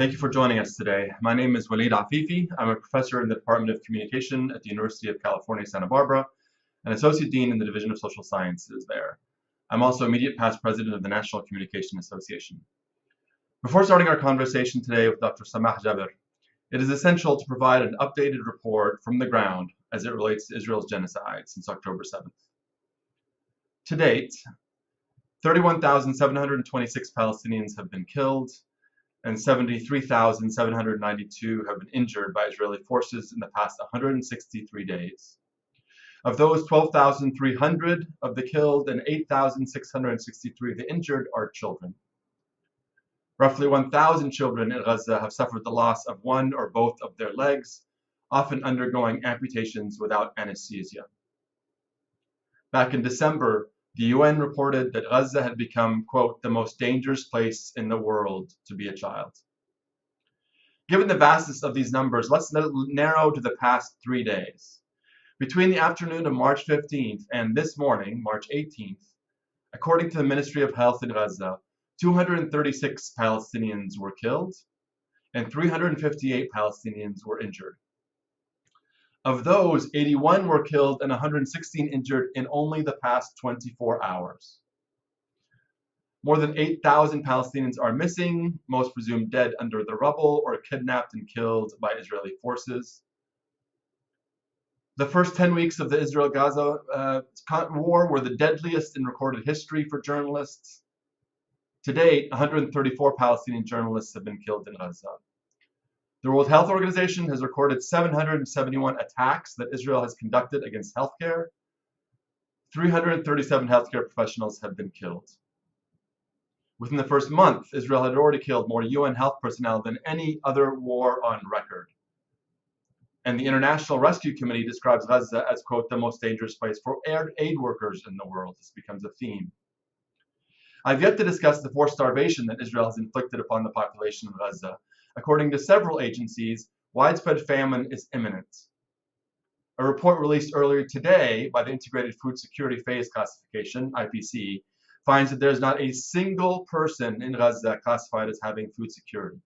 Thank you for joining us today. My name is Walid Afifi. I'm a professor in the Department of Communication at the University of California, Santa Barbara, and Associate Dean in the Division of Social Sciences there. I'm also immediate past president of the National Communication Association. Before starting our conversation today with Dr. Samah Jabr, it is essential to provide an updated report from the ground as it relates to Israel's genocide since October 7th. To date, 31,726 Palestinians have been killed, and 73,792 have been injured by Israeli forces in the past 163 days. Of those, 12,300 of the killed and 8,663 of the injured are children. Roughly 1,000 children in Gaza have suffered the loss of one or both of their legs, often undergoing amputations without anesthesia. Back in December, the UN reported that Gaza had become, quote, the most dangerous place in the world to be a child. Given the vastness of these numbers, let's narrow to the past 3 days. Between the afternoon of March 15th and this morning, March 18th, according to the Ministry of Health in Gaza, 236 Palestinians were killed and 358 Palestinians were injured. Of those, 81 were killed and 116 injured in only the past 24 hours. More than 8,000 Palestinians are missing, most presumed dead under the rubble or kidnapped and killed by Israeli forces. The first 10 weeks of the Israel-Gaza war were the deadliest in recorded history for journalists. To date, 134 Palestinian journalists have been killed in Gaza. The World Health Organization has recorded 771 attacks that Israel has conducted against healthcare. 337 healthcare professionals have been killed. Within the first month, Israel had already killed more UN health personnel than any other war on record. And the International Rescue Committee describes Gaza as, quote, the most dangerous place for aid workers in the world. This becomes a theme. I've yet to discuss the forced starvation that Israel has inflicted upon the population of Gaza. According to several agencies, widespread famine is imminent. A report released earlier today by the Integrated Food Security Phase Classification, IPC, finds that there is not a single person in Gaza classified as having food security.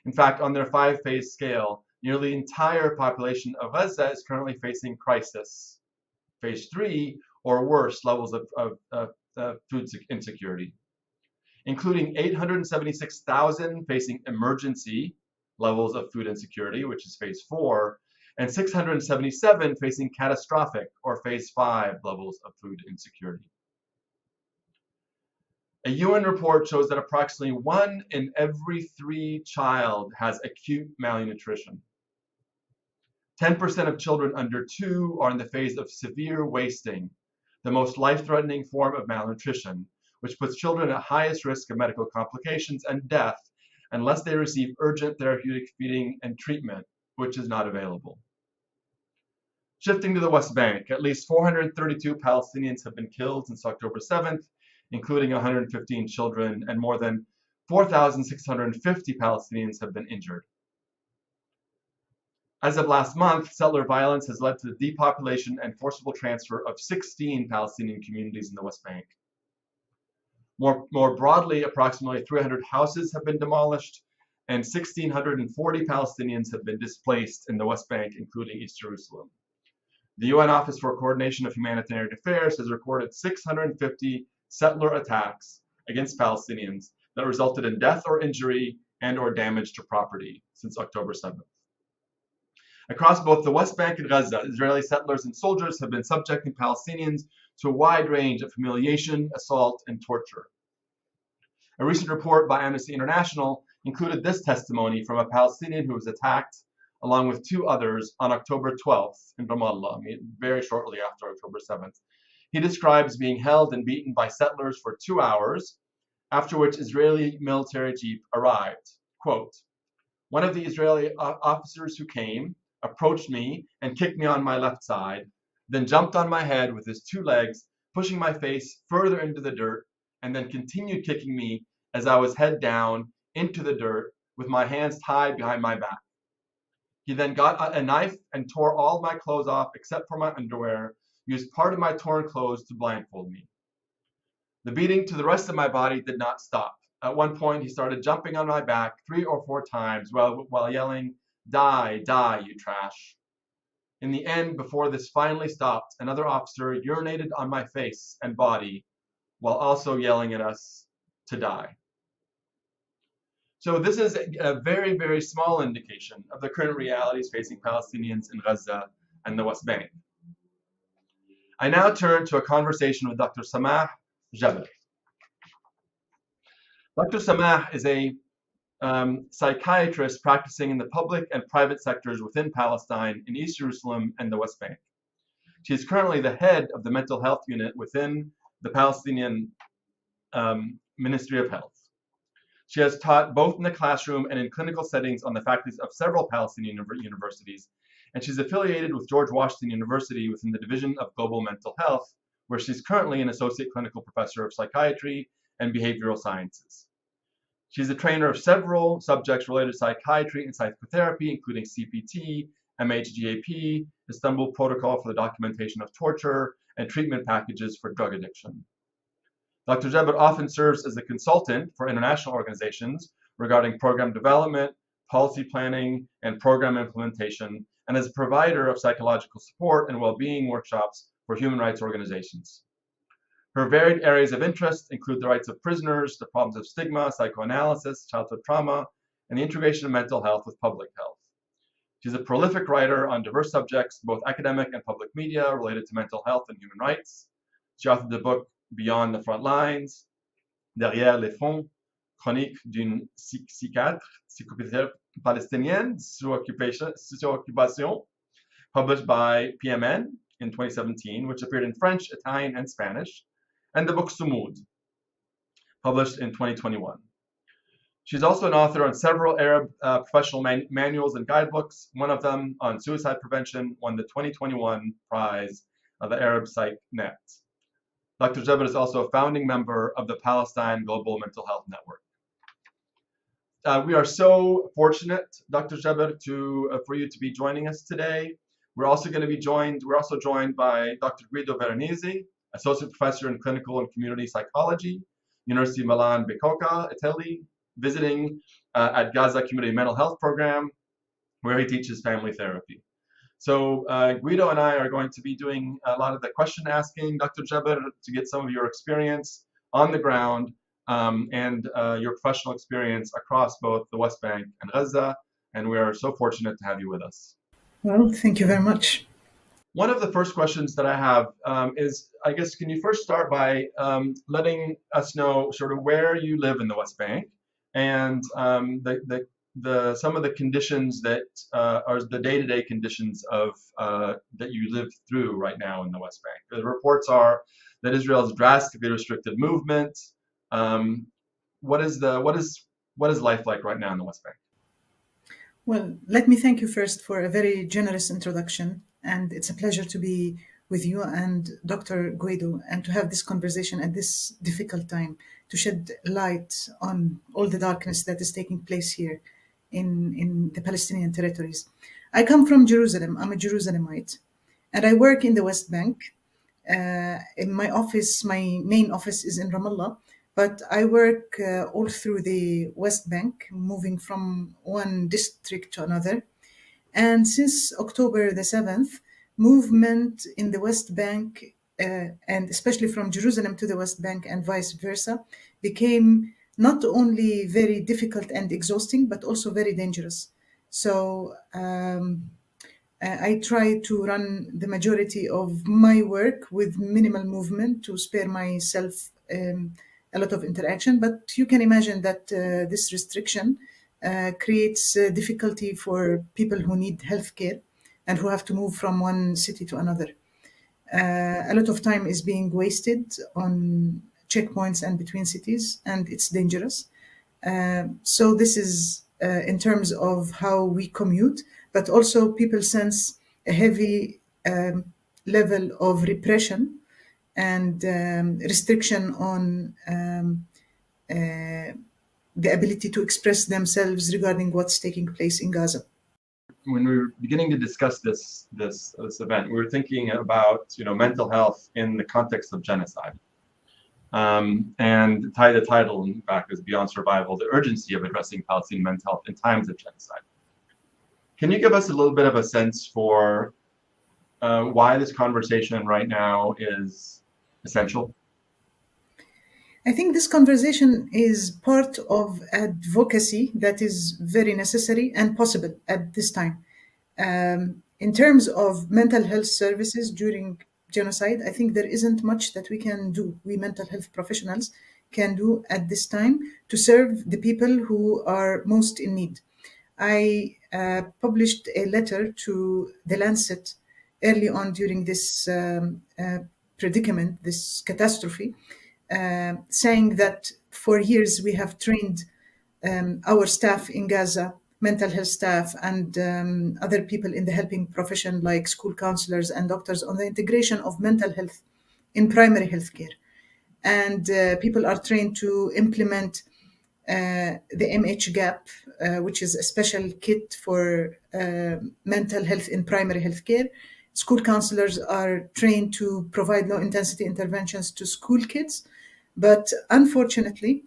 In fact, on their 5-phase scale, nearly the entire population of Gaza is currently facing crisis, phase 3, or worse levels of food insecurity, including 876,000 facing emergency levels of food insecurity, which is phase 4, and 677 facing catastrophic, or phase 5 levels of food insecurity. A UN report shows that approximately 1 in every 3 child has acute malnutrition. 10% of children under 2 are in the phase of severe wasting, the most life-threatening form of malnutrition, which puts children at highest risk of medical complications and death unless they receive urgent therapeutic feeding and treatment, which is not available. Shifting to the West Bank, at least 432 Palestinians have been killed since October 7th, including 115 children, and more than 4,650 Palestinians have been injured. As of last month, settler violence has led to the depopulation and forcible transfer of 16 Palestinian communities in the West Bank. More broadly, approximately 300 houses have been demolished, and 1,640 Palestinians have been displaced in the West Bank, including East Jerusalem. The UN Office for Coordination of Humanitarian Affairs has recorded 650 settler attacks against Palestinians that resulted in death or injury and/or damage to property since October 7th. Across both the West Bank and Gaza, Israeli settlers and soldiers have been subjecting Palestinians to a wide range of humiliation, assault, and torture. A recent report by Amnesty International included this testimony from a Palestinian who was attacked, along with 2 others, on October 12th in Ramallah, very shortly after October 7th. He describes being held and beaten by settlers for 2 hours, after which Israeli military jeep arrived. Quote, one of the Israeli officers who came approached me and kicked me on my left side, then jumped on my head with his 2 legs, pushing my face further into the dirt, and then continued kicking me as I was head down into the dirt with my hands tied behind my back. He then got a knife and tore all my clothes off except for my underwear, used part of my torn clothes to blindfold me. The beating to the rest of my body did not stop. At one point, he started jumping on my back 3 or 4 times while yelling, "Die, die, you trash." In the end, before this finally stopped, another officer urinated on my face and body while also yelling at us to die. So this is a very, very small indication of the current realities facing Palestinians in Gaza and the West Bank. I now turn to a conversation with Dr. Samah Jabr. Dr. Samah is a psychiatrist practicing in the public and private sectors within Palestine in East Jerusalem and the West Bank. She is currently the head of the mental health unit within the Palestinian Ministry of Health. She has taught both in the classroom and in clinical settings on the faculties of several Palestinian universities, and she's affiliated with George Washington University within the Division of Global Mental Health, where she's currently an associate clinical professor of psychiatry and behavioral sciences. She's a trainer of several subjects related to psychiatry and psychotherapy, including CPT, MHGAP, Istanbul Protocol for the Documentation of Torture, and treatment packages for drug addiction. Dr. Jabr often serves as a consultant for international organizations regarding program development, policy planning, and program implementation, and as a provider of psychological support and well-being workshops for human rights organizations. Her varied areas of interest include the rights of prisoners, the problems of stigma, psychoanalysis, childhood trauma, and the integration of mental health with public health. She's a prolific writer on diverse subjects, both academic and public media, related to mental health and human rights. She authored the book Beyond the Front Lines, Derrière les Fonds, chronique d'une psychiatre palestinienne sous occupation, published by PMN in 2017, which appeared in French, Italian, and Spanish, and the book Sumud, published in 2021. She's also an author on several Arab professional manuals and guidebooks. One of them on suicide prevention won the 2021 prize of the Arab Psych Net. Dr. Jabr is also a founding member of the Palestine Global Mental Health Network. We are so fortunate, Dr. Jabr, for you to be joining us today. We're also joined by Dr. Guido Veronese, Associate Professor in Clinical and Community Psychology, University of Milan Bicocca, Italy, visiting at Gaza Community Mental Health Program, where he teaches family therapy. So Guido and I are going to be doing a lot of the question asking, Dr. Jabr, to get some of your experience on the ground and your professional experience across both the West Bank and Gaza. And we are so fortunate to have you with us. Well, thank you very much. One of the first questions that I have is, I guess, can you first start by letting us know sort of where you live in the West Bank and some of the conditions that are the day-to-day conditions of that you live through right now in the West Bank. The reports are that Israel has drastically restricted movement. What is life like right now in the West Bank? Well, let me thank you first for a very generous introduction, and it's a pleasure to be with you and Dr. Guido and to have this conversation at this difficult time to shed light on all the darkness that is taking place here in the Palestinian territories. I come from Jerusalem. I'm a Jerusalemite, and I work in the West Bank. In my office, my main office is in Ramallah, but I work all through the West Bank, moving from one district to another. And since October the 7th, movement in the West Bank, and especially from Jerusalem to the West Bank and vice versa, became not only very difficult and exhausting, but also very dangerous. So I try to run the majority of my work with minimal movement to spare myself a lot of interaction. But you can imagine that this restriction creates difficulty for people who need healthcare and who have to move from one city to another. A lot of time is being wasted on checkpoints and between cities, and it's dangerous. So this is in terms of how we commute, but also people sense a heavy level of repression and restriction on the ability to express themselves regarding what's taking place in Gaza. When we were beginning to discuss this event, we were thinking about mental health in the context of genocide. And the title, in fact, is Beyond Survival, the Urgency of Addressing Palestinian Mental Health in Times of Genocide. Can you give us a little bit of a sense for why this conversation right now is essential? I think this conversation is part of advocacy that is very necessary and possible at this time. In terms of mental health services during genocide, I think there isn't much that we can do, we mental health professionals can do at this time to serve the people who are most in need. I published a letter to the Lancet early on during this predicament, this catastrophe, saying that for years we have trained our staff in Gaza, mental health staff, and other people in the helping profession like school counselors and doctors on the integration of mental health in primary health care. And people are trained to implement the MH gap, which is a special kit for mental health in primary health care. School counselors are trained to provide low intensity interventions to school kids. But unfortunately,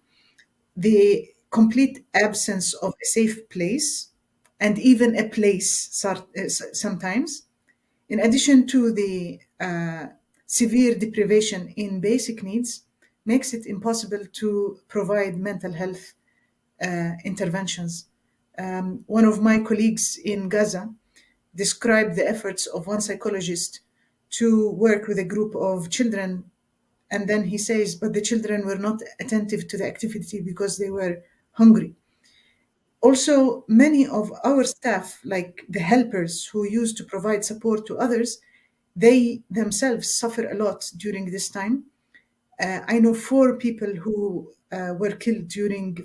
the complete absence of a safe place and even a place sometimes, in addition to the severe deprivation in basic needs, makes it impossible to provide mental health interventions. One of my colleagues in Gaza described the efforts of one psychologist to work with a group of children. And then he says, but the children were not attentive to the activity because they were hungry. Also, many of our staff, like the helpers who used to provide support to others, they themselves suffer a lot during this time. I know 4 people who were killed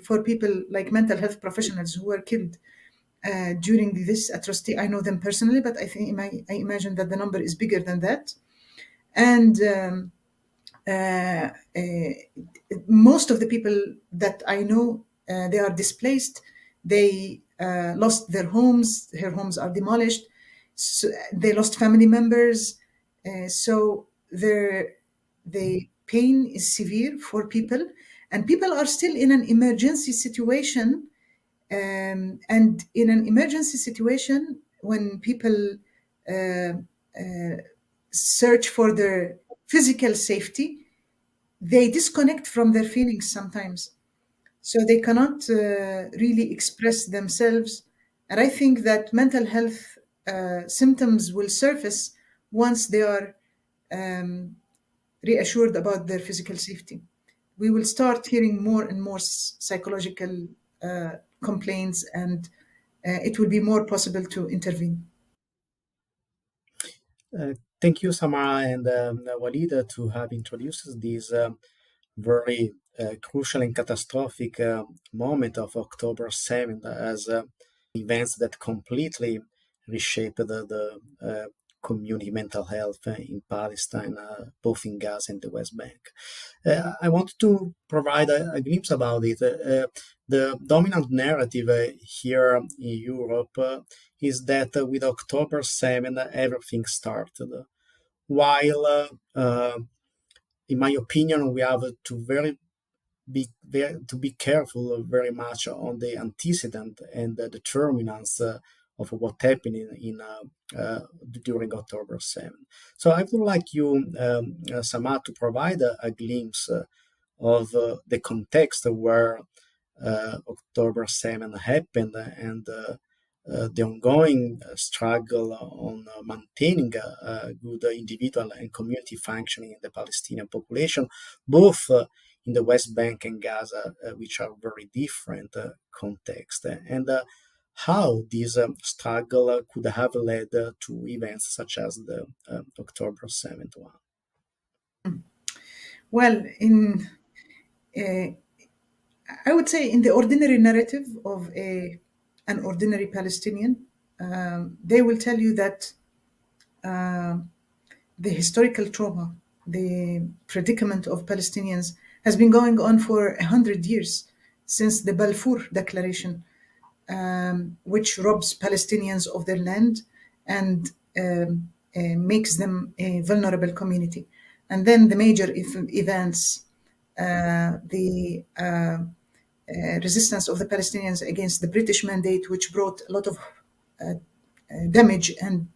four people like mental health professionals who were killed during this atrocity. I know them personally, but I imagine that the number is bigger than that. And most of the people that I know, they are displaced. They lost their homes. Their homes are demolished. So they lost family members. So the pain is severe for people, and people are still in an emergency situation. And in an emergency situation, when people search for their physical safety, they disconnect from their feelings sometimes. So they cannot really express themselves. And I think that mental health symptoms will surface once they are reassured about their physical safety. We will start hearing more and more psychological complaints, and it will be more possible to intervene. Thank you, Samah and Walid, to have introduced this very crucial and catastrophic moment of October 7th as events that completely reshaped the community mental health in Palestine, both in Gaza and the West Bank. I want to provide a glimpse about it. The dominant narrative here in Europe is that with October 7th, everything started. While, in my opinion, we have to be careful very much on the antecedent and the determinants of what happened during October 7th. So I would like you, Samah, to provide a glimpse of the context where October 7th happened and the ongoing struggle on maintaining a good individual and community functioning in the Palestinian population, both in the West Bank and Gaza, which are very different contexts, and how this struggle could have led to events such as the October 7th one. Well, I would say in the ordinary narrative of an ordinary Palestinian, they will tell you that the historical trauma, the predicament of Palestinians has been going on for 100 years since the Balfour Declaration, which robs Palestinians of their land and makes them a vulnerable community. And then the major events the resistance of the Palestinians against the British mandate, which brought a lot of damage and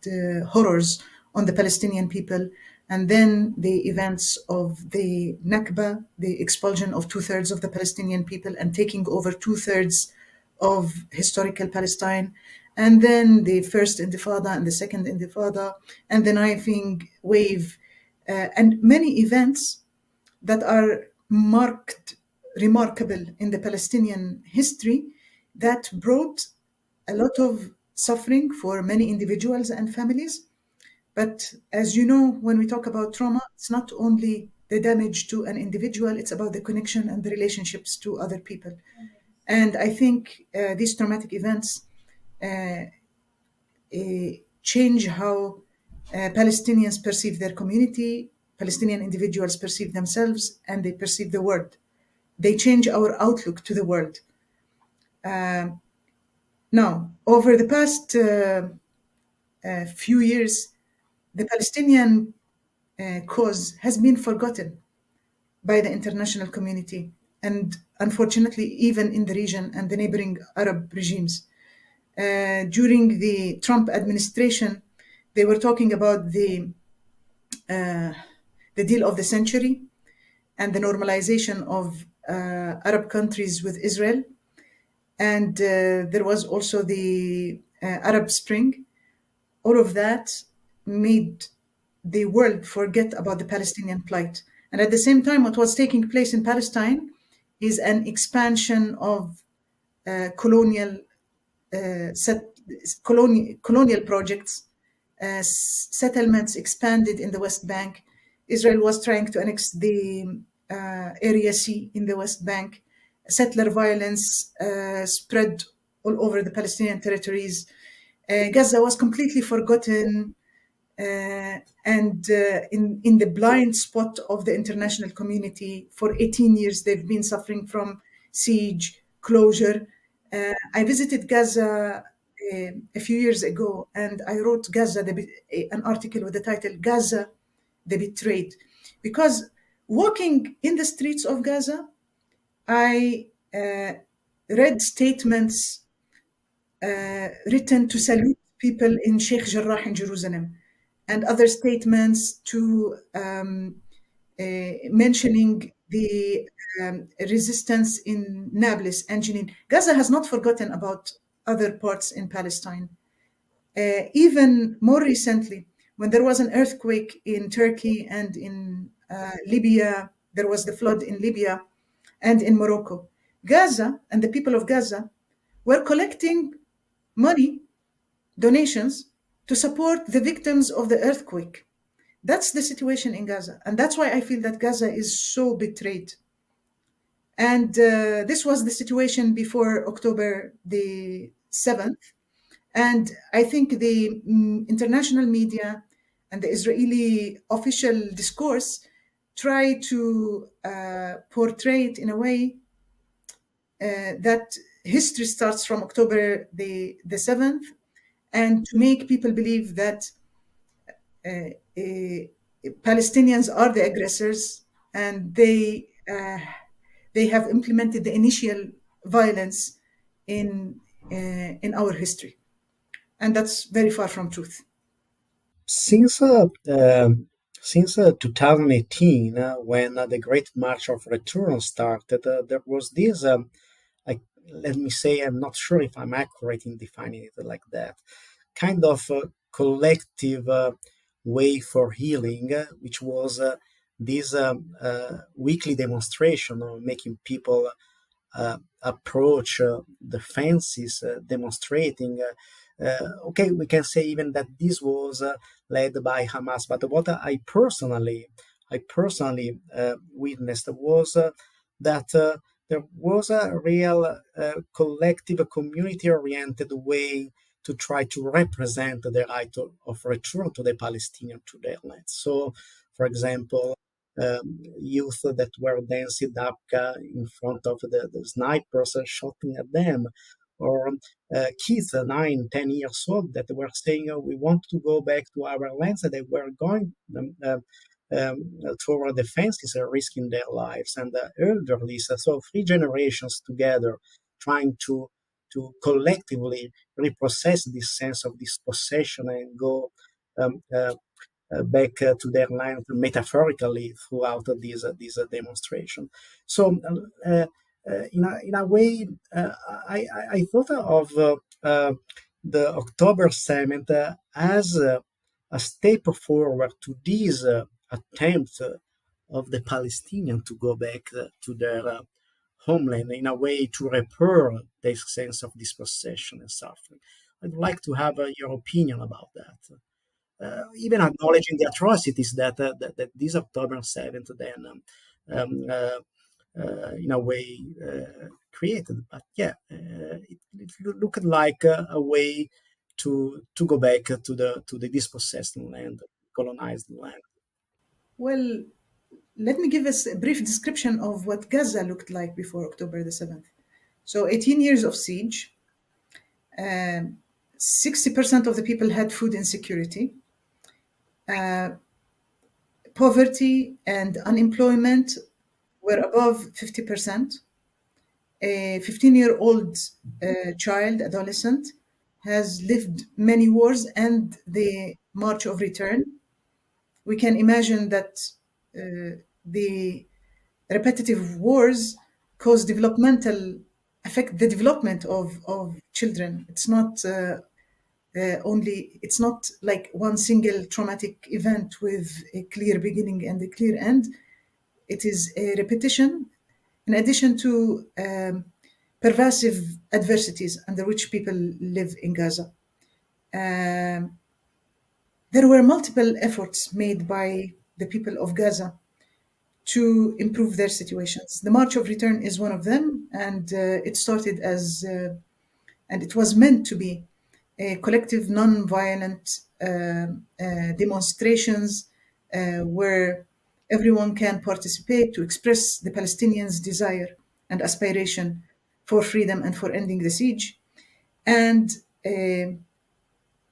horrors on the Palestinian people. And then the events of the Nakba, the expulsion of 2/3 of the Palestinian people and taking over 2/3 of historical Palestine. And then the first Intifada and the second Intifada and the knifing wave, and many events that are remarkable in the Palestinian history that brought a lot of suffering for many individuals and families. But as you know, when we talk about trauma, it's not only the damage to an individual, it's about the connection and the relationships to other people. And I think these traumatic events change how Palestinians perceive their community, Palestinian individuals perceive themselves, and they perceive the world. They change our outlook to the world. Now, over the past few years, the Palestinian cause has been forgotten by the international community, and unfortunately, even in the region and the neighboring Arab regimes. During the Trump administration, they were talking about the deal of the century and the normalization of Arab countries with Israel. And there was also the Arab Spring. All of that made the world forget about the Palestinian plight. And at the same time, what was taking place in Palestine is an expansion of colonial projects. Settlements expanded in the West Bank. Israel was trying to annex the Area C in the West Bank. Settler violence spread all over the Palestinian territories. Gaza was completely forgotten and in the blind spot of the international community. For 18 years, they've been suffering from siege, closure. I visited Gaza a few years ago, and I wrote an article with the title Gaza, the Betrayed. Because walking in the streets of Gaza, I read statements written to salute people in Sheikh Jarrah in Jerusalem, and other statements to mentioning the resistance in Nablus and Jenin. Gaza has not forgotten about other parts in Palestine. Even more recently, when there was an earthquake in Turkey and in Libya, there was the flood in Libya and in Morocco. Gaza and the people of Gaza were collecting money, donations, to support the victims of the earthquake. That's the situation in Gaza. And that's why I feel that Gaza is so betrayed. And this was the situation before October the 7th. And I think the international media and the Israeli official discourse try to portray it in a way that history starts from October the 7th, and to make people believe that Palestinians are the aggressors and they have implemented the initial violence in our history. And that's very far from truth. Since 2018, when the Great March of Return started, there was this, let me say, I'm not sure if I'm accurate in defining it like that, kind of collective way for healing, which was this weekly demonstration of making people approach the fences, demonstrating. Okay, we can say even that this was led by Hamas, but what I personally witnessed was that there was a real collective, community-oriented way to try to represent the right of return to the Palestinian to their land. So, for example, youth that were dancing up in front of the snipers shooting at them, or kids 9, 10 years old that were saying, we want to go back to our lands, and they were going to our defenses are risking their lives, and the elderly, so 3 generations together trying to collectively reprocess this sense of dispossession and go um, uh, back to their land metaphorically throughout this demonstration. So, in a way, I thought of the October 7th as a step forward to this attempt of the Palestinians to go back to their homeland in a way to repair their sense of dispossession and suffering. I'd like to have your opinion about that. Even acknowledging the atrocities that this October 7th then, in a way, created. But yeah, it looked like a way to go back to the dispossessed land, colonized land. Well, let me give us a brief description of what Gaza looked like before October the 7th. So 18 years of siege, 60% of the people had food insecurity. Poverty and unemployment were above 50%. A 15-year-old child, adolescent, has lived many wars and the March of Return. We can imagine that the repetitive wars cause affect the development of children. It's not it's not like one single traumatic event with a clear beginning and a clear end. It is a repetition in addition to pervasive adversities under which people live in Gaza. There were multiple efforts made by the people of Gaza to improve their situations. The March of Return is one of them, and it started as, and it was meant to be a collective non-violent demonstrations where everyone can participate to express the Palestinians' desire and aspiration for freedom and for ending the siege. And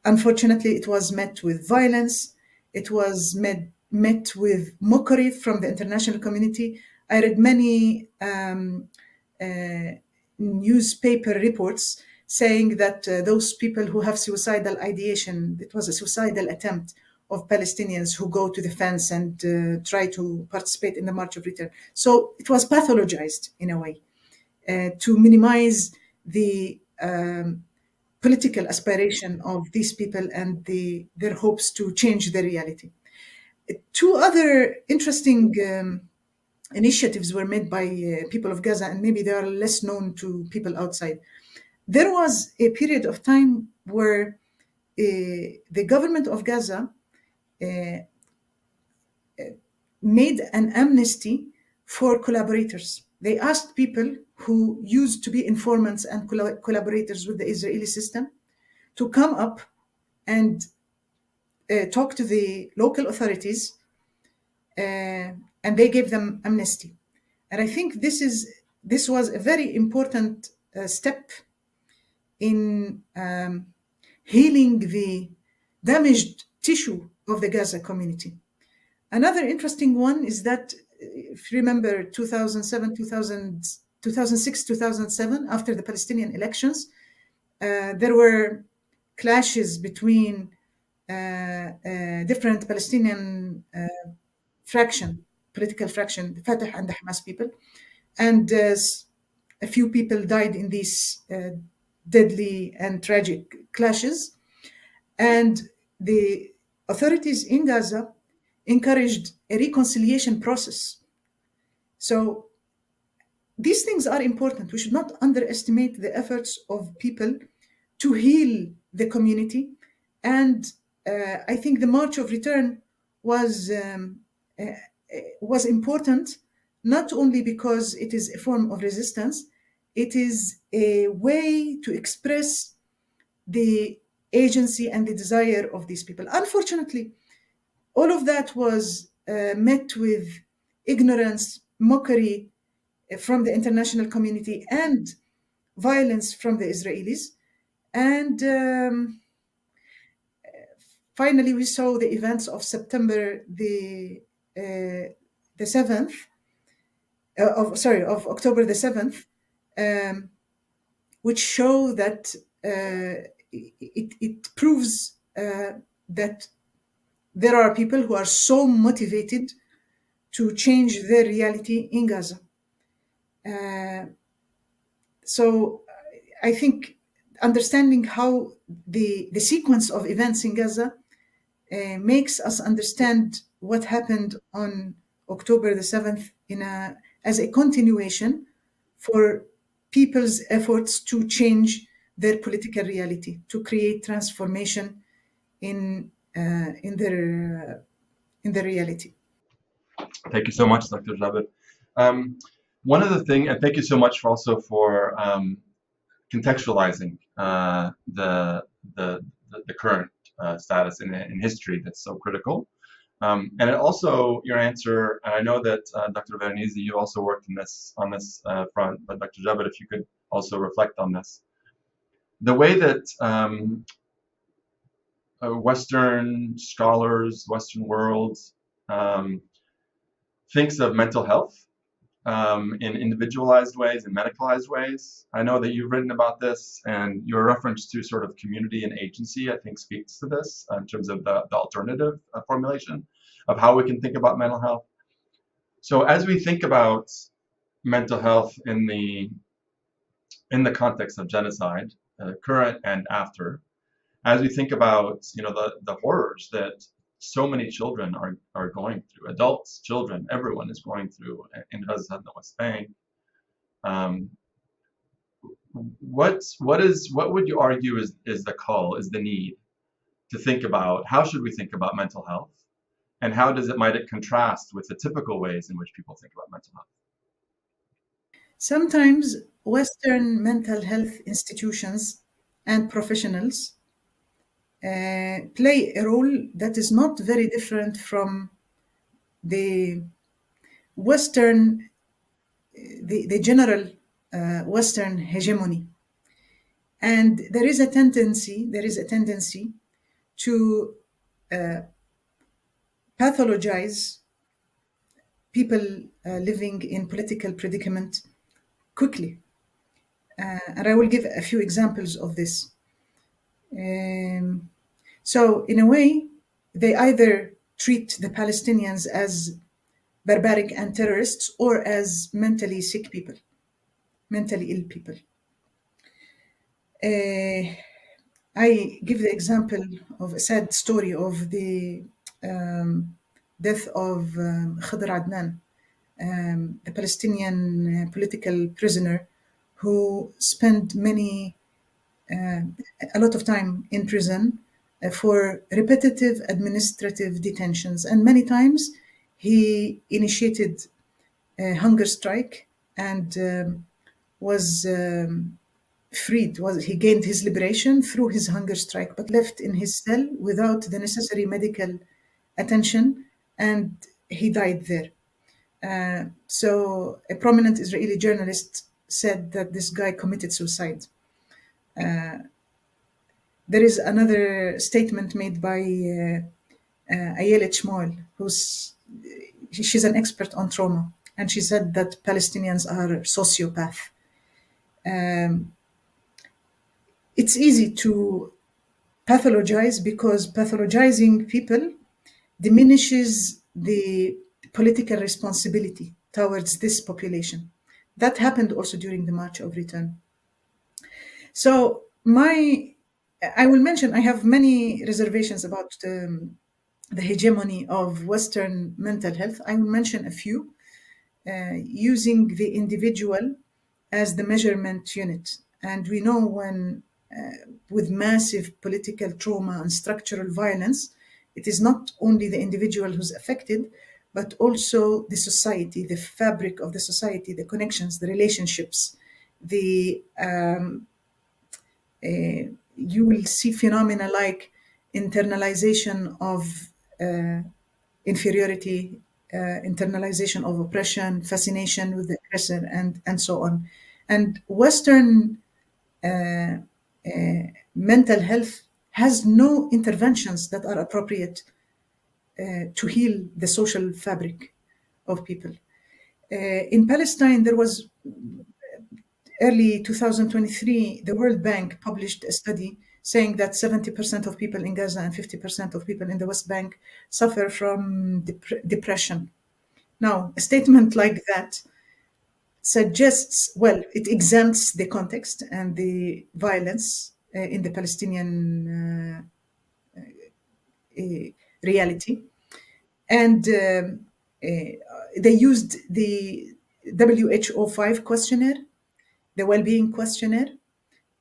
unfortunately, it was met with violence. It was met with mockery from the international community. I read many newspaper reports saying that those people who have suicidal ideation, it was a suicidal attempt of Palestinians who go to the fence and try to participate in the March of Return. So it was pathologized in a way to minimize the political aspiration of these people and their hopes to change the reality. Two other interesting initiatives were made by people of Gaza, and maybe they are less known to people outside. There was a period of time where the government of Gaza made an amnesty for collaborators. They asked people who used to be informants and collaborators with the Israeli system to come up and talk to the local authorities, and they gave them amnesty. And I think this was a very important step in healing the damaged tissue of the Gaza community. Another interesting one is that, if you remember 2006, 2007, after the Palestinian elections, there were clashes between different Palestinian political fraction, the Fatah and the Hamas people. And a few people died in these deadly and tragic clashes. And the authorities in Gaza encouraged a reconciliation process. So these things are important. We should not underestimate the efforts of people to heal the community. And I think the March of Return was important, not only because it is a form of resistance, it is a way to express the agency and the desire of these people. Unfortunately, all of that was met with ignorance, mockery from the international community, and violence from the Israelis. And finally, we saw the events of September the the 7th, of October the 7th, which show that it proves that there are people who are so motivated to change their reality in Gaza. So I think understanding how the sequence of events in Gaza makes us understand what happened on October the 7th as a continuation for people's efforts to change their political reality, to create transformation in their reality. Thank you so much, Dr. Jabr. One of the things, and thank you so much for contextualizing the current status in history that's so critical. And it also, your answer, and I know that Dr. Veronese, you also worked on this front, but Dr. Jabr, if you could also reflect on this. The way that Western scholars, Western world thinks of mental health in individualized ways and medicalized ways. I know that you've written about this, and your reference to sort of community and agency, I think, speaks to this in terms of the alternative formulation of how we can think about mental health. So as we think about mental health in the context of genocide, current and after, as we think about the horrors that so many children are going through, adults, children, everyone is going through in Gaza and the West Bank. What would you argue is the call, is the need to think about how should we think about mental health, and how might it contrast with the typical ways in which people think about mental health? Sometimes Western mental health institutions and professionals play a role that is not very different from the Western, the general Western hegemony. And there is a tendency to pathologize people living in political predicament quickly. And I will give a few examples of this. So in a way, they either treat the Palestinians as barbaric and terrorists, or as mentally sick people, mentally ill people. I give the example of a sad story of the death of Khadr Adnan, a Palestinian political prisoner who spent a lot of time in prison for repetitive administrative detentions. And many times he initiated a hunger strike and was freed. He gained his liberation through his hunger strike, but left in his cell without the necessary medical attention, and he died there. So a prominent Israeli journalist said that this guy committed suicide. There is another statement made by Ayelet Shmuel, she's an expert on trauma, and she said that Palestinians are sociopaths. It's easy to pathologize because pathologizing people diminishes the political responsibility towards this population. That happened also during the March of Return. So I will mention, I have many reservations about the hegemony of Western mental health. I will mention a few, using the individual as the measurement unit. And we know when, with massive political trauma and structural violence, it is not only the individual who's affected, but also the society, the fabric of the society, the connections, the relationships, you will see phenomena like internalization of inferiority, internalization of oppression, fascination with the aggressor, and so on. And Western mental health has no interventions that are appropriate to heal the social fabric of people. In Palestine, there was early 2023, the World Bank published a study saying that 70% of people in Gaza and 50% of people in the West Bank suffer from depression. Now, a statement like that suggests, well, it exempts the context and the violence in the Palestinian reality. And they used the WHO 5 questionnaire, the well-being questionnaire,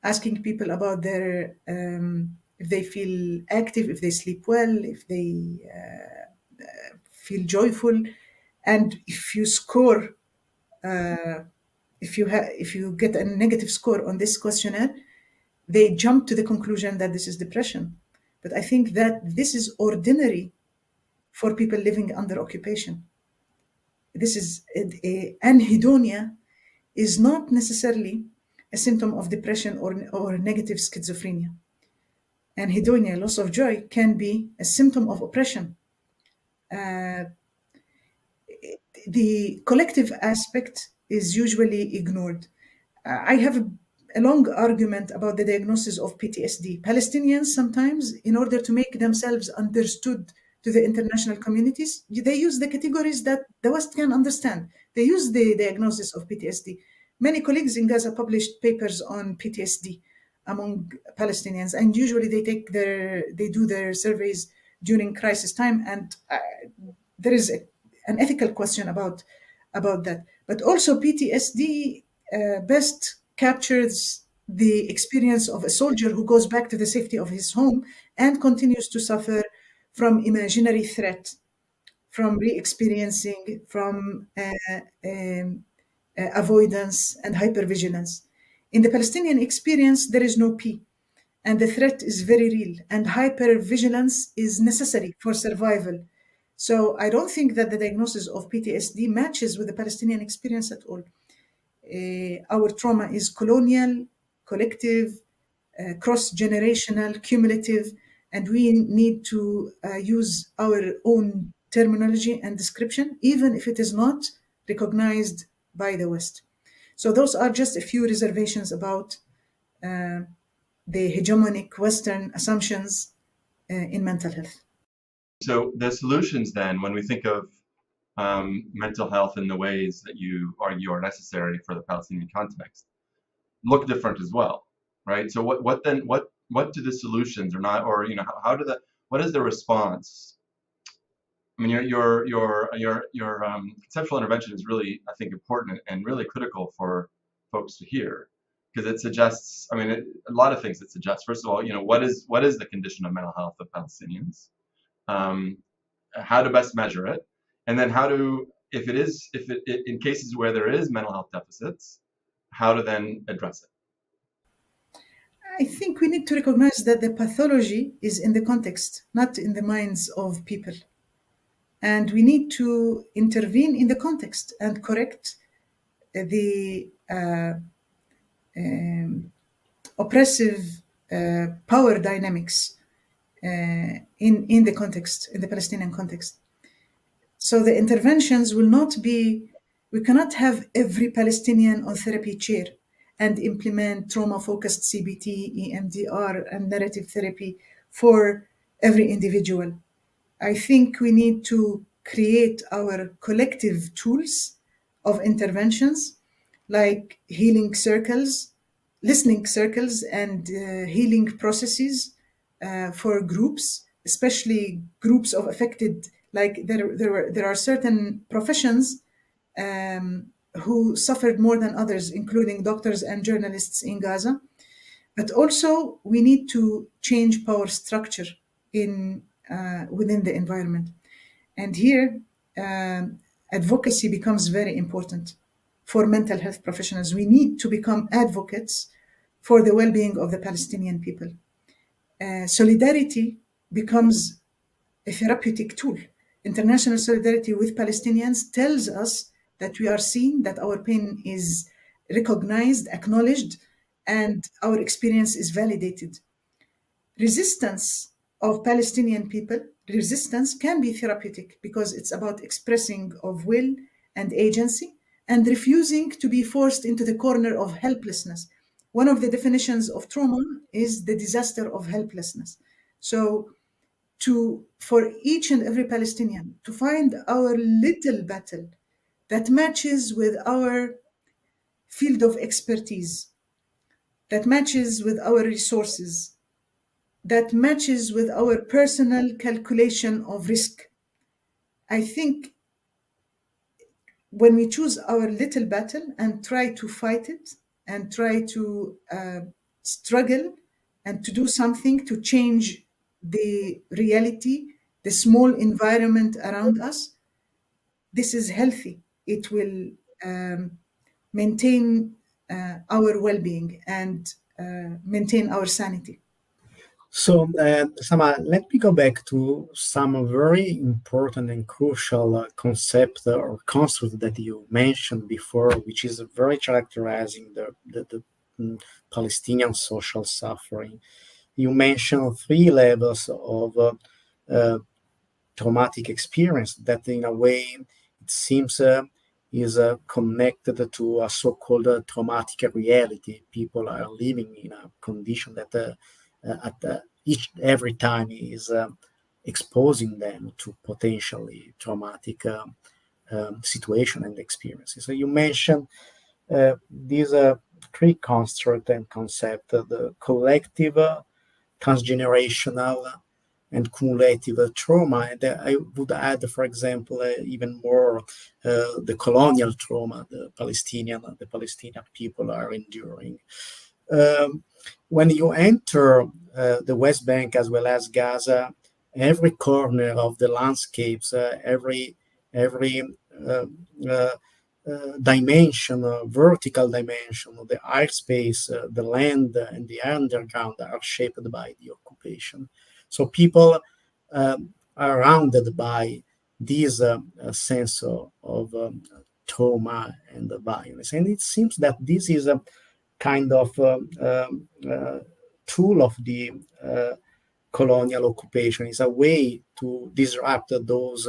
asking people about their, if they feel active, if they sleep well, if they feel joyful. And if you score, if you get a negative score on this questionnaire, they jump to the conclusion that this is depression. But I think that this is ordinary for people living under occupation. This is anhedonia is not necessarily a symptom of depression or negative schizophrenia. Anhedonia, loss of joy, can be a symptom of oppression. The collective aspect is usually ignored. I have a long argument about the diagnosis of PTSD. Palestinians sometimes, in order to make themselves understood to the international communities, they use the categories that the West can understand. They use the diagnosis of PTSD. Many colleagues in Gaza published papers on PTSD among Palestinians, and usually they do their surveys during crisis time, and there is an ethical question about that. But also PTSD best captures the experience of a soldier who goes back to the safety of his home and continues to suffer from imaginary threat, from re-experiencing, from avoidance and hypervigilance. In the Palestinian experience, there is no P, and the threat is very real, and hypervigilance is necessary for survival. So I don't think that the diagnosis of PTSD matches with the Palestinian experience at all. Our trauma is colonial, collective, cross-generational, cumulative, and we need to use our own terminology and description, even if it is not recognized by the West. So those are just a few reservations about the hegemonic Western assumptions in mental health. So the solutions then, when we think of mental health in the ways that you argue are necessary for the Palestinian context, look different as well, right? So what do the solutions or not, or what is the response? I mean, your conceptual intervention is really, I think, important and really critical for folks to hear, because it suggests, I mean, a lot of things it suggests. First of all, what is the condition of mental health of Palestinians? How to best measure it, and then how to, if it in cases where there is mental health deficits, how to then address it. I think we need to recognize that the pathology is in the context, not in the minds of people. And we need to intervene in the context and correct the oppressive power dynamics in the context, in the Palestinian context. So the interventions will not be, we cannot have every Palestinian on therapy chair and implement trauma-focused CBT, EMDR, and narrative therapy for every individual. I think we need to create our collective tools of interventions, like healing circles, listening circles, and healing processes for groups, especially groups of affected, like there are certain professions who suffered more than others, including doctors and journalists in Gaza. But also we need to change power structure within the environment. And here, advocacy becomes very important for mental health professionals. We need to become advocates for the well-being of the Palestinian people. Solidarity becomes a therapeutic tool. International solidarity with Palestinians tells us that we are seen, that our pain is recognized, acknowledged, and our experience is validated. Resistance of Palestinian people resistance can be therapeutic because it's about expressing of will and agency and refusing to be forced into the corner of helplessness. One of the definitions of trauma is the disaster of helplessness. So for each and every Palestinian to find our little battle that matches with our field of expertise, that matches with our resources, that matches with our personal calculation of risk. I think when we choose our little battle and try to fight it and try to struggle and to do something to change the reality, the small environment around us, this is healthy. It will maintain our well-being and maintain our sanity. So, Sama, let me go back to some very important and crucial concept or construct that you mentioned before, which is very characterizing the Palestinian social suffering. You mentioned three levels of traumatic experience that, in a way, it seems is connected to a so-called traumatic reality. People are living in a condition that every time is exposing them to potentially traumatic situation and experiences. So you mentioned these three construct and concept: the collective, transgenerational, and cumulative trauma. And I would add, for example, even more the colonial trauma the Palestinian people are enduring. When you enter the West Bank as well as Gaza, every corner of the landscapes, every dimension, vertical dimension, the airspace, the land, and the underground are shaped by the occupation. So people are surrounded by this sense of trauma and violence. And it seems that this is a kind of tool of the colonial occupation. Is a way to disrupt those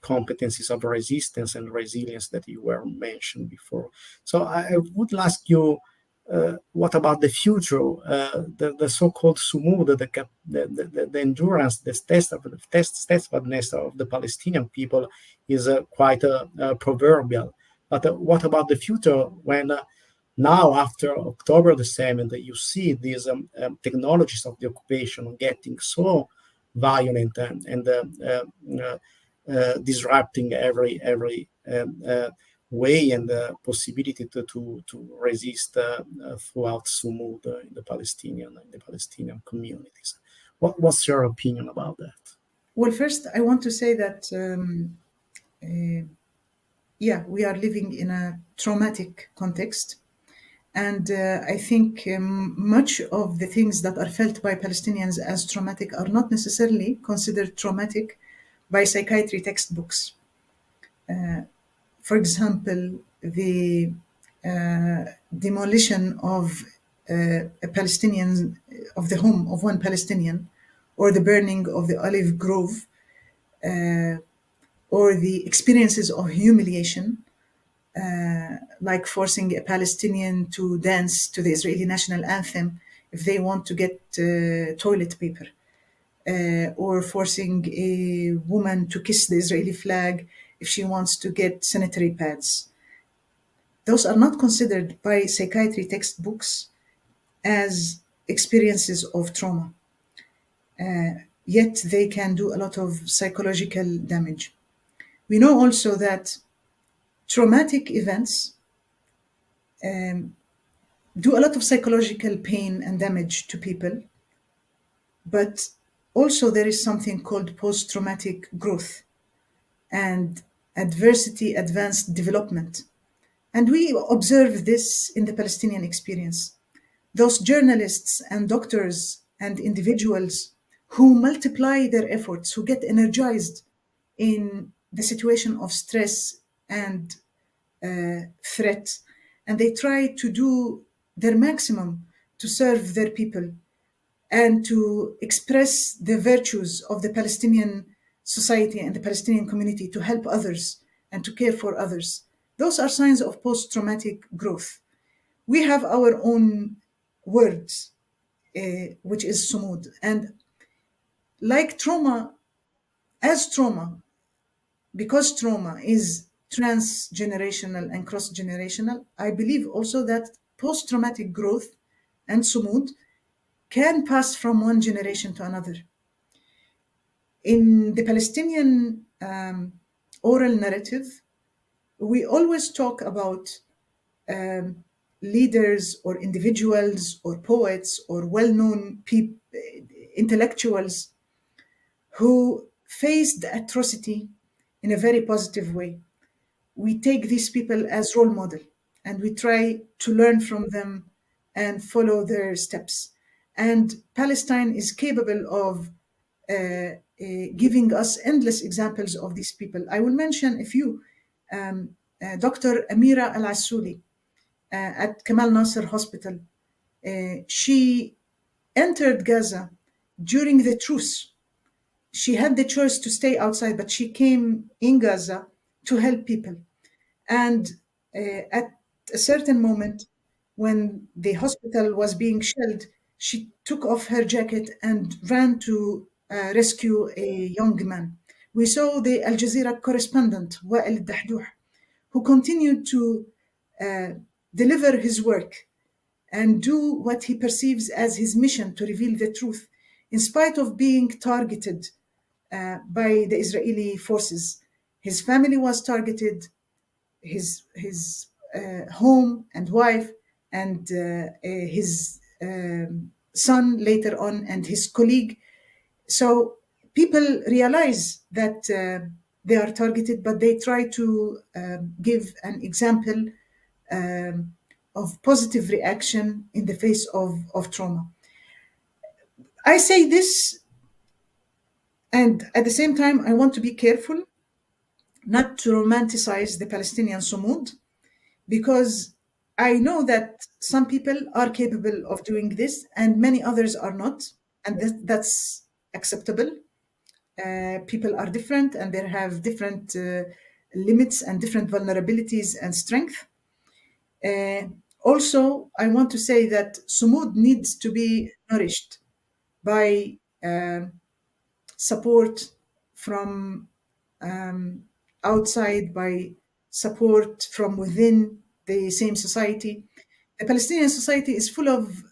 competencies of resistance and resilience that you were mentioned before. So I would ask you, what about the future? The so-called sumud, the endurance, the steadfastness of the Palestinian people is quite proverbial. But what about the future when now, after October the 7th, you see these technologies of the occupation getting so violent and disrupting every way and possibility to resist throughout Sumud in the Palestinian communities. What's your opinion about that? Well, first, I want to say that we are living in a traumatic context. And I think much of the things that are felt by Palestinians as traumatic are not necessarily considered traumatic by psychiatry textbooks. For example, the demolition of a Palestinian, of the home of one Palestinian, or the burning of the olive grove, or the experiences of humiliation, like forcing a Palestinian to dance to the Israeli national anthem if they want to get toilet paper, or forcing a woman to kiss the Israeli flag if she wants to get sanitary pads. Those are not considered by psychiatry textbooks as experiences of trauma. Yet they can do a lot of psychological damage. We know also that traumatic events do a lot of psychological pain and damage to people, but also there is something called post-traumatic growth and adversity advanced development. And we observe this in the Palestinian experience. Those journalists and doctors and individuals who multiply their efforts, who get energized in the situation of stress and threat, and they try to do their maximum to serve their people and to express the virtues of the Palestinian society and the Palestinian community to help others and to care for others. Those are signs of post-traumatic growth. We have our own words, which is sumud. And like trauma, as trauma, because trauma is transgenerational and cross-generational, I believe also that post-traumatic growth and sumud can pass from one generation to another. In the Palestinian oral narrative, we always talk about leaders or individuals or poets or well-known intellectuals who faced atrocity in a very positive way. We take these people as role model and we try to learn from them and follow their steps. And Palestine is capable of giving us endless examples of these people. I will mention a few. Dr. Amira Al-Assouli at Kamal Nasser Hospital. She entered Gaza during the truce. She had the choice to stay outside, but she came in Gaza to help people. And at a certain moment, when the hospital was being shelled, she took off her jacket and ran to rescue a young man. We saw the Al Jazeera correspondent, Walid, who continued to deliver his work and do what he perceives as his mission to reveal the truth, in spite of being targeted by the Israeli forces. His family was targeted, his home and wife, and his son later on, and his colleague. So people realize that they are targeted, but they try to give an example of positive reaction in the face of trauma. I say this, and at the same time, I want to be careful not to romanticize the Palestinian Sumud, because I know that some people are capable of doing this and many others are not, and that's acceptable. People are different and they have different limits and different vulnerabilities and strength. Also, I want to say that Sumud needs to be nourished by support from outside, by support from within the same society. The Palestinian society is full of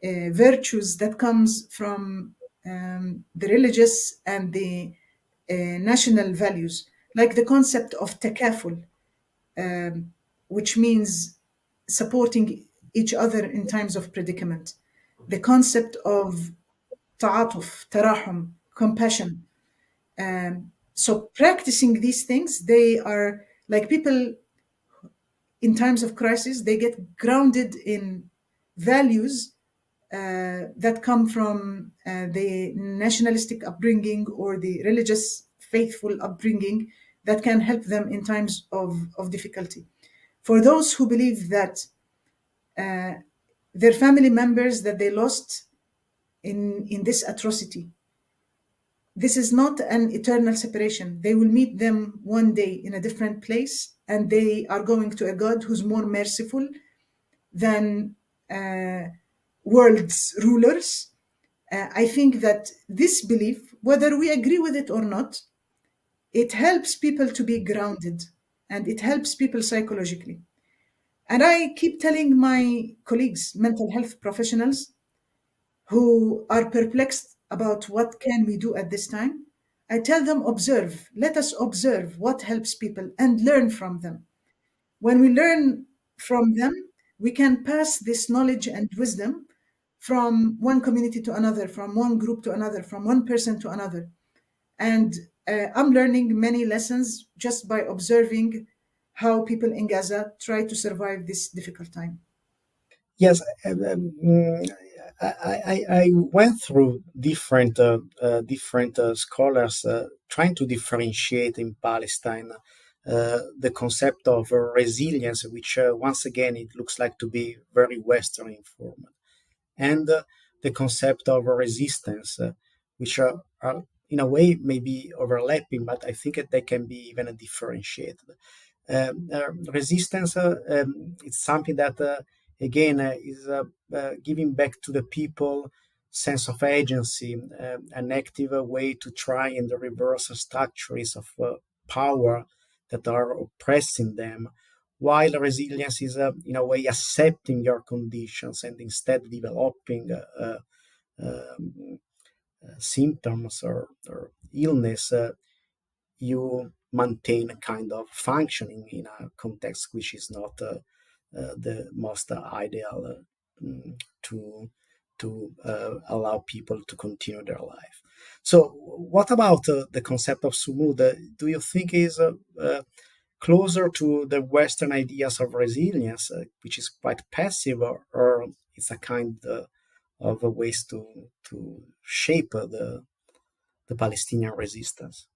virtues that comes from the religious and the national values, like the concept of takaful, which means supporting each other in times of predicament. The concept of ta'atuf, tarahum, compassion. So practicing these things, they are like people in times of crisis, they get grounded in values that come from the nationalistic upbringing or the religious faithful upbringing that can help them in times of difficulty. For those who believe that their family members that they lost in this atrocity, this is not an eternal separation. They will meet them one day in a different place, and they are going to a God who's more merciful than world's rulers. I think that this belief, whether we agree with it or not, it helps people to be grounded and it helps people psychologically. And I keep telling my colleagues, mental health professionals, who are perplexed about what can we do at this time, I tell them, observe. Let us observe what helps people and learn from them. When we learn from them, we can pass this knowledge and wisdom from one community to another, from one group to another, from one person to another. And I'm learning many lessons just by observing how people in Gaza try to survive this difficult time. Yes, I went through different scholars trying to differentiate in Palestine the concept of resilience, which once again it looks like to be very Western in form, and the concept of resistance, which are in a way maybe overlapping, but I think that they can be even differentiated. Resistance, it's something that again is giving back to the people sense of agency, an active way to try and reverse structures of power that are oppressing them, while resilience is in a way accepting your conditions and instead developing symptoms or illness, you maintain a kind of functioning in a context which is not the most ideal to allow people to continue their life. So, what about the concept of sumud? Do you think is closer to the Western ideas of resilience, which is quite passive, or it's a kind of a ways to shape the Palestinian resistance?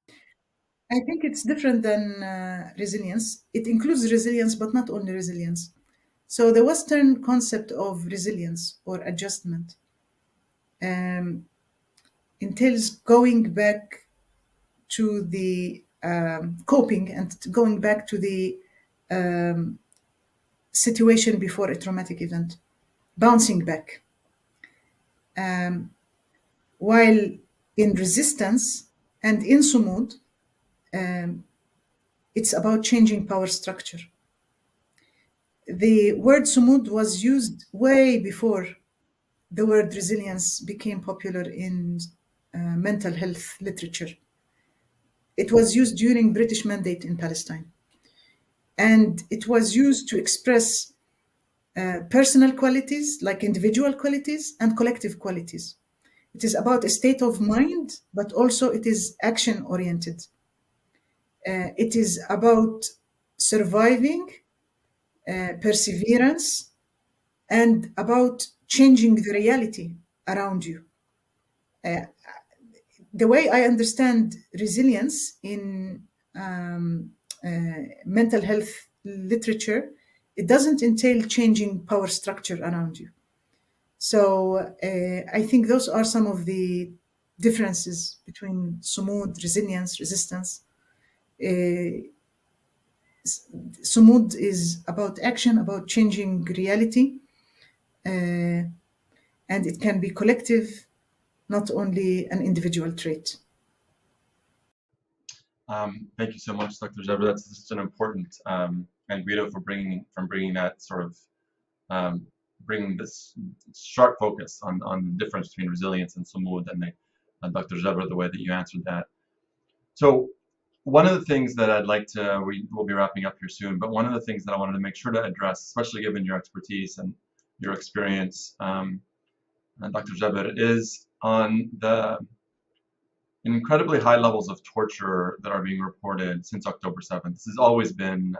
I think it's different than resilience. It includes resilience, but not only resilience. So the Western concept of resilience or adjustment entails going back to the coping and going back to the situation before a traumatic event, bouncing back. While in resistance and in sumud, it's about changing power structure. The word sumud was used way before the word resilience became popular in mental health literature. It was used during British Mandate in Palestine. And it was used to express personal qualities, like individual qualities and collective qualities. It is about a state of mind, but also it is action-oriented. It is about surviving, perseverance, and about changing the reality around you. The way I understand resilience in mental health literature, it doesn't entail changing power structure around you. So I think those are some of the differences between sumud, resilience, resistance. Sumud is about action, about changing reality, and it can be collective, not only an individual trait. Thank you so much, Dr. Jabr. That's just an important, and Guido for bringing that sort of bringing this sharp focus on the difference between resilience and sumud, and Dr. Jabr, the way that you answered that. So one of the things that I'd like to, we'll be wrapping up here soon, but one of the things that I wanted to make sure to address, especially given your expertise and your experience, and Dr. Jabr, is on the incredibly high levels of torture that are being reported since October 7th. This has always been,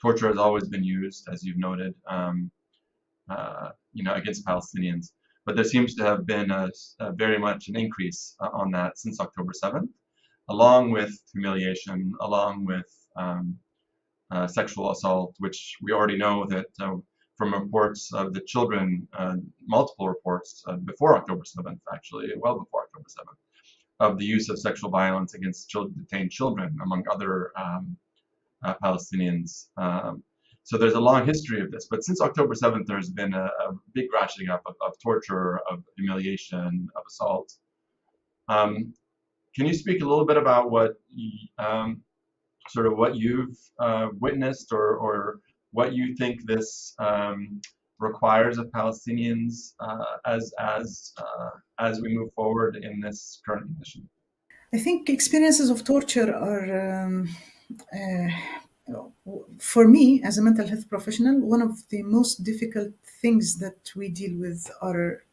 torture has always been used, as you've noted, against Palestinians. But there seems to have been very much an increase on that since October 7th, along with humiliation, along with sexual assault, which we already know that from reports of the children, multiple reports before October 7th, actually, well before October 7th, of the use of sexual violence against detained children, among other Palestinians. So there's a long history of this, but since October 7th, there's been a big ratcheting up of torture, of humiliation, of assault. Can you speak a little bit about what what you've witnessed, or what you think this requires of Palestinians as we move forward in this current condition? I think experiences of torture are, for me as a mental health professional, one of the most difficult things that we deal with are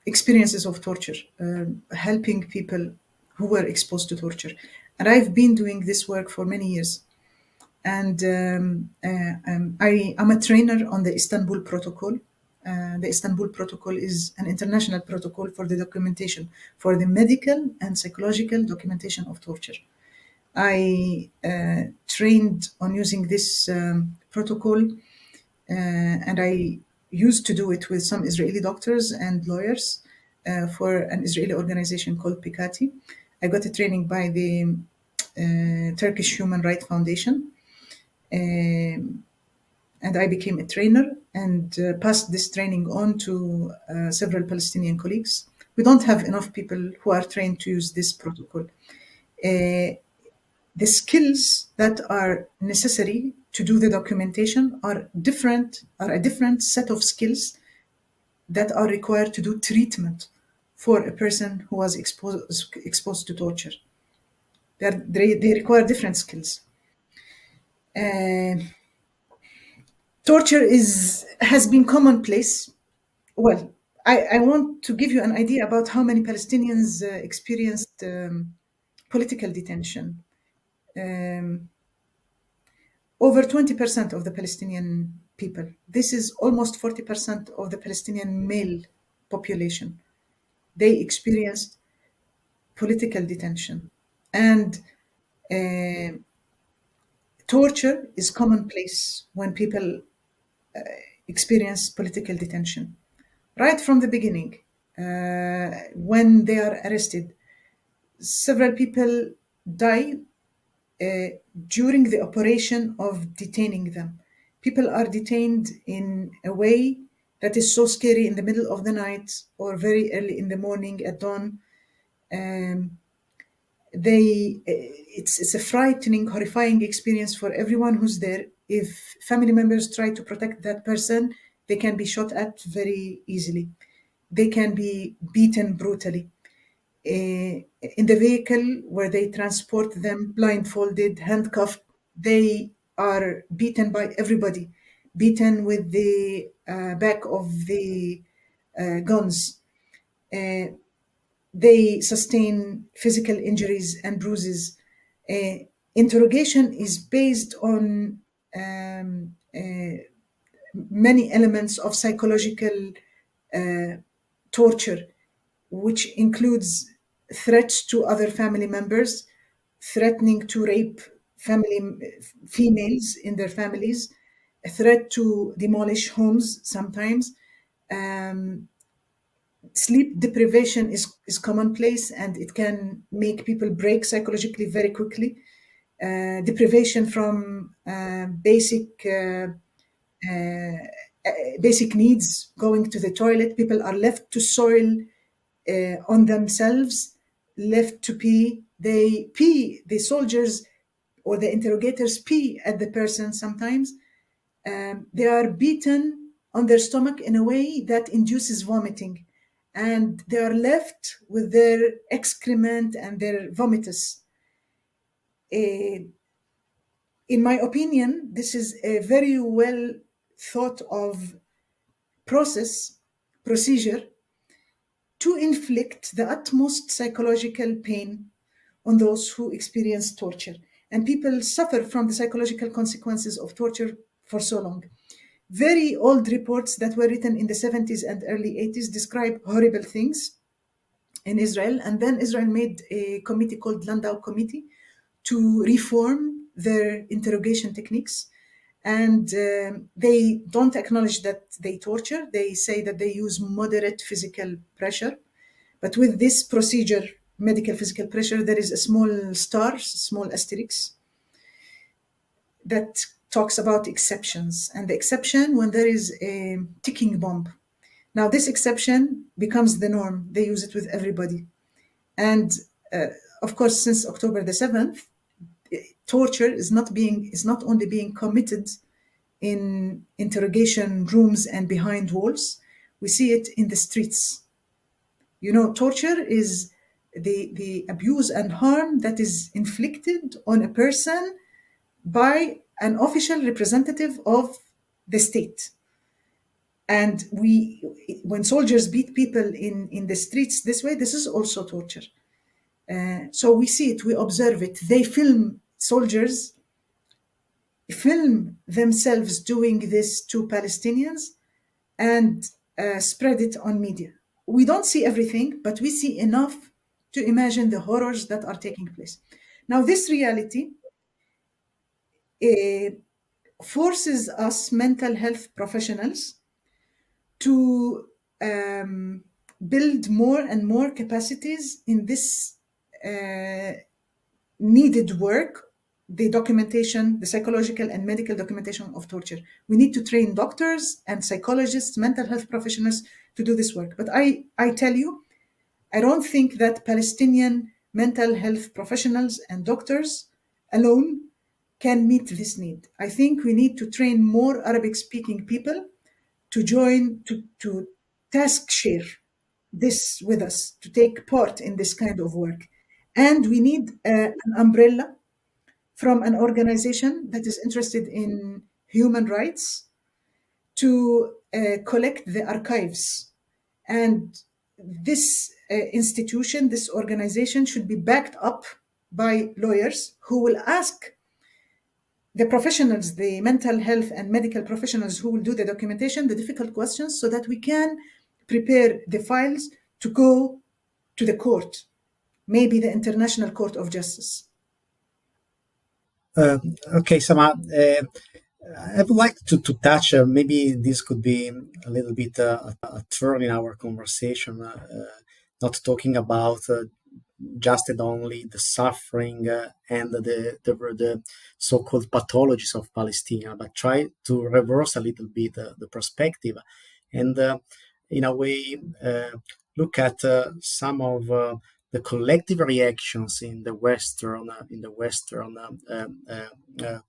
experiences of torture, helping people who were exposed to torture. And I've been doing this work for many years. And I am a trainer on the Istanbul Protocol. The Istanbul Protocol is an international protocol for the documentation, for the medical and psychological documentation of torture. I trained on using this protocol, and I used to do it with some Israeli doctors and lawyers for an Israeli organization called Pikati. I got a training by the Turkish Human Rights Foundation, and I became a trainer and passed this training on to several Palestinian colleagues. We don't have enough people who are trained to use this protocol. The skills that are necessary to do the documentation are a different set of skills that are required to do treatment for a person who was exposed to torture. They require different skills. Torture has been commonplace. Well, I want to give you an idea about how many Palestinians experienced political detention. Over 20% of the Palestinian people. This is almost 40% of the Palestinian male population. They experienced political detention. And torture is commonplace when people experience political detention. Right from the beginning, when they are arrested, several people die during the operation of detaining them. People are detained in a way that is so scary in the middle of the night or very early in the morning at dawn. It's a frightening, horrifying experience for everyone who's there. If family members try to protect that person, they can be shot at very easily. They can be beaten brutally. In the vehicle where they transport them, blindfolded, handcuffed, they are beaten by everybody, beaten with the back of the guns. They sustain physical injuries and bruises. Interrogation is based on many elements of psychological torture, which includes threats to other family members, threatening to rape females in their families, a threat to demolish homes sometimes. Sleep deprivation is commonplace, and it can make people break psychologically very quickly. Deprivation from basic needs, going to the toilet. People are left to soil on themselves, left to pee. They pee, the soldiers or the interrogators pee at the person sometimes. They are beaten on their stomach in a way that induces vomiting. And they are left with their excrement and their vomitus. In my opinion, this is a very well thought of procedure to inflict the utmost psychological pain on those who experience torture. And people suffer from the psychological consequences of torture for so long. Very old reports that were written in the 70s and early 80s describe horrible things in Israel. And then Israel made a committee called Landau Committee to reform their interrogation techniques. And they don't acknowledge that they torture. They say that they use moderate physical pressure. But with this procedure, medical physical pressure, there is a small star, small asterisk, that talks about exceptions. And the exception when there is a ticking bomb. Now, this exception becomes the norm. They use it with everybody. And of course, since October the 7th, torture is not only being committed in interrogation rooms and behind walls. We see it in the streets. You know, torture is the abuse and harm that is inflicted on a person by an official representative of the state. And when soldiers beat people in the streets this way, this is also torture. So we see it, we observe it. Soldiers film themselves doing this to Palestinians and spread it on media. We don't see everything, but we see enough to imagine the horrors that are taking place. Now, this reality forces us mental health professionals to build more and more capacities in this needed work, the documentation, the psychological and medical documentation of torture. We need to train doctors and psychologists, mental health professionals to do this work. But I tell you, I don't think that Palestinian mental health professionals and doctors alone can meet this need. I think we need to train more Arabic-speaking people to join, to task share this with us, to take part in this kind of work. And we need an umbrella from an organization that is interested in human rights to collect the archives. And this institution, this organization should be backed up by lawyers who will ask the professionals, the mental health and medical professionals who will do the documentation, the difficult questions, so that we can prepare the files to go to the court, maybe the International Court of Justice. Okay, Samah, I would like to touch, maybe this could be a little bit a turn in our conversation, not talking about just and only the suffering and the so-called pathologies of Palestine, but try to reverse a little bit the perspective and in a way look at some of the collective reactions in the Western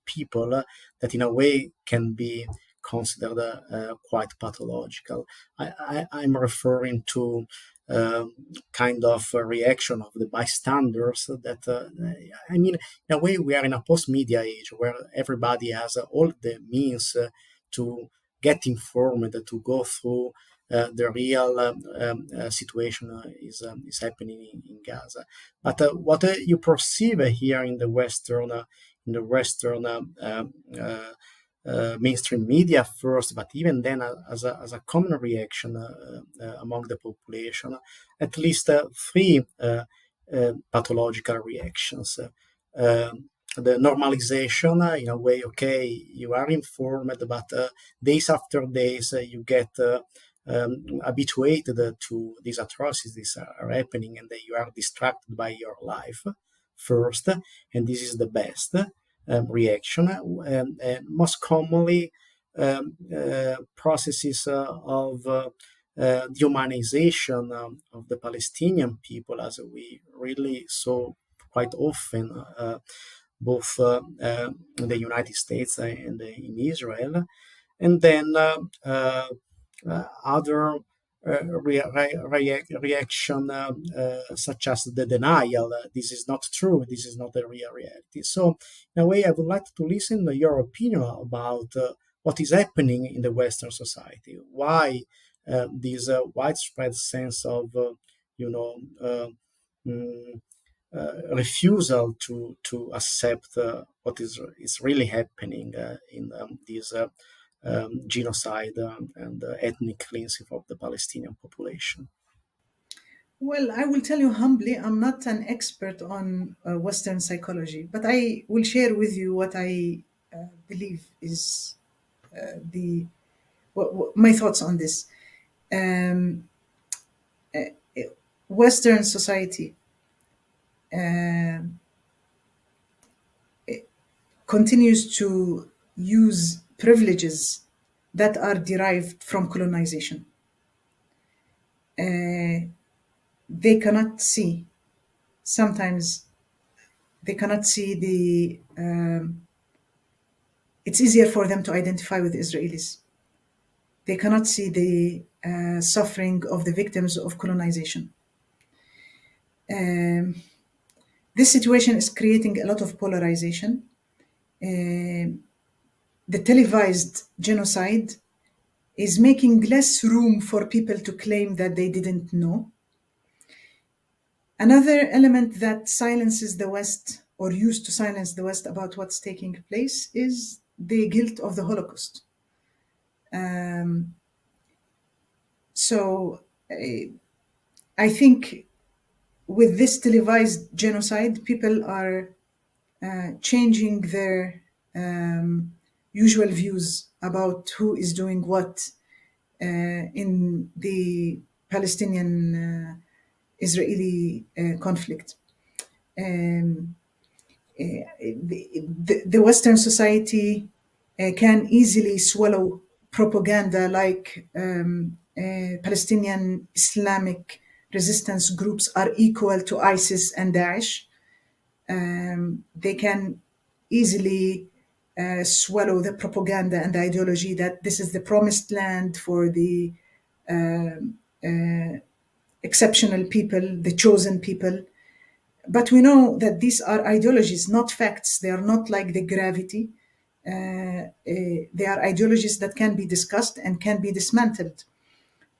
people that in a way can be considered quite pathological. I'm referring to kind of a reaction of the bystanders that I mean, in a way we are in a post-media age where everybody has all the means to get informed, to go through the real situation is happening in Gaza. But what you perceive here in the Western mainstream media first, but even then as a common reaction among the population, at least three pathological reactions. The normalization, in a way, okay, you are informed, but days after days you get habituated to these atrocities are happening, and you are distracted by your life first, and this is the best reaction. Most commonly, processes of dehumanization of the Palestinian people, as we really saw quite often, both in the United States and in Israel, and then other reaction such as the denial. This is not true. This is not a real reality. So, in a way, I would like to listen to your opinion about what is happening in the Western society. Why this widespread sense of, refusal to accept what is really happening in this genocide and ethnic cleansing of the Palestinian population? Well, I will tell you humbly, I'm not an expert on Western psychology, but I will share with you what I believe is my thoughts on this. Western society continues to use privileges that are derived from colonization. They cannot see, sometimes they cannot see it's easier for them to identify with Israelis. They cannot see the suffering of the victims of colonization. This situation is creating a lot of polarization. The televised genocide is making less room for people to claim that they didn't know. Another element that silences the West, or used to silence the West about what's taking place, is the guilt of the Holocaust. So I think with this televised genocide, people are changing their usual views about who is doing what in the Palestinian-Israeli conflict. The Western society can easily swallow propaganda like Palestinian Islamic resistance groups are equal to ISIS and Daesh. They can easily swallow the propaganda and the ideology that this is the promised land for the exceptional people, the chosen people. But we know that these are ideologies, not facts. They are not like the gravity. They are ideologies that can be discussed and can be dismantled.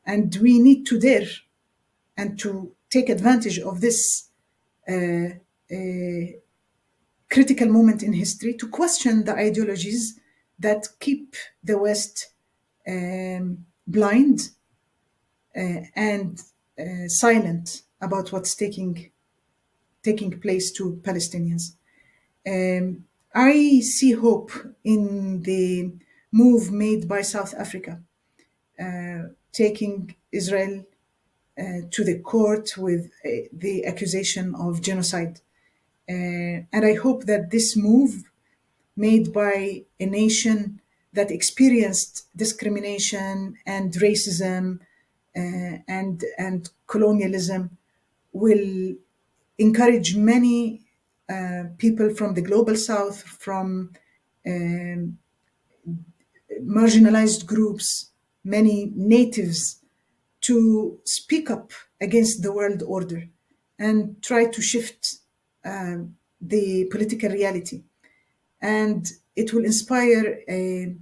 And we need to dare and to take advantage of this critical moment in history to question the ideologies that keep the West blind and silent about what's taking place to Palestinians. I see hope in the move made by South Africa, taking Israel to the court with the accusation of genocide. And I hope that this move made by a nation that experienced discrimination and racism and colonialism will encourage many people from the global south, from marginalized groups, many natives, to speak up against the world order and try to shift the political reality. And it will inspire a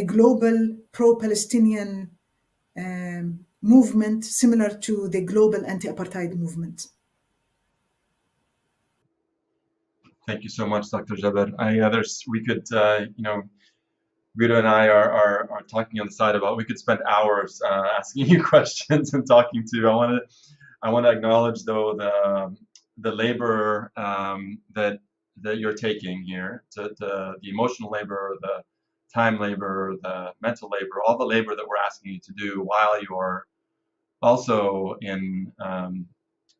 global pro-Palestinian movement similar to the global anti-apartheid movement. Thank you so much, Dr. Jabr. We could, Guido and I are talking on the side about, we could spend hours asking you questions and talking to you. I want to acknowledge though the labor that you're taking here, the emotional labor, the time labor, the mental labor, all the labor that we're asking you to do while you're also in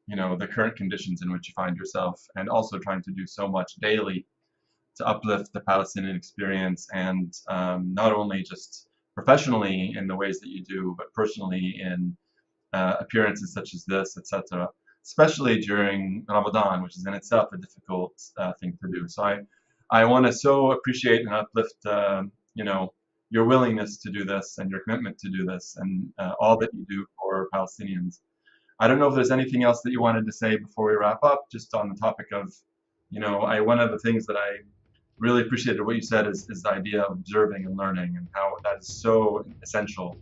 the current conditions in which you find yourself, and also trying to do so much daily to uplift the Palestinian experience, and not only just professionally in the ways that you do, but personally in appearances such as this, etc., especially during Ramadan, which is in itself a difficult thing to do. So I want to so appreciate and uplift your willingness to do this and your commitment to do this, and all that you do for Palestinians. I don't know if there's anything else that you wanted to say before we wrap up, just on the topic of, one of the things that I really appreciated what you said is the idea of observing and learning, and how that is so essential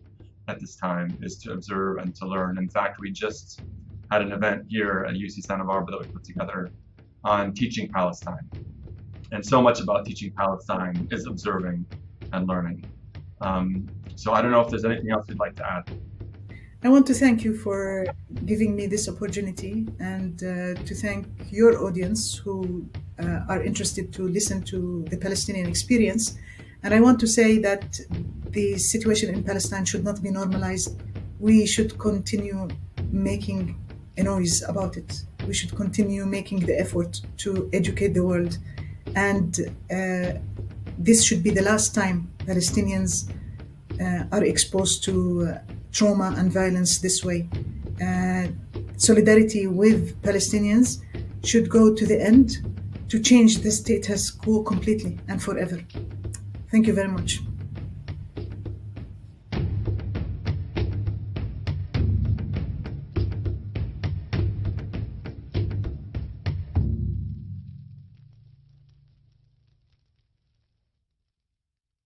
at this time, is to observe and to learn. In fact, we just had an event here at UC Santa Barbara that we put together on teaching Palestine. And so much about teaching Palestine is observing and learning. So I don't know if there's anything else you'd like to add. I want to thank you for giving me this opportunity, and to thank your audience who are interested to listen to the Palestinian experience. And I want to say that the situation in Palestine should not be normalized. We should continue making a noise about it. We should continue making the effort to educate the world. And this should be the last time Palestinians are exposed to trauma and violence this way. Solidarity with Palestinians should go to the end to change the status quo completely and forever. Thank you very much.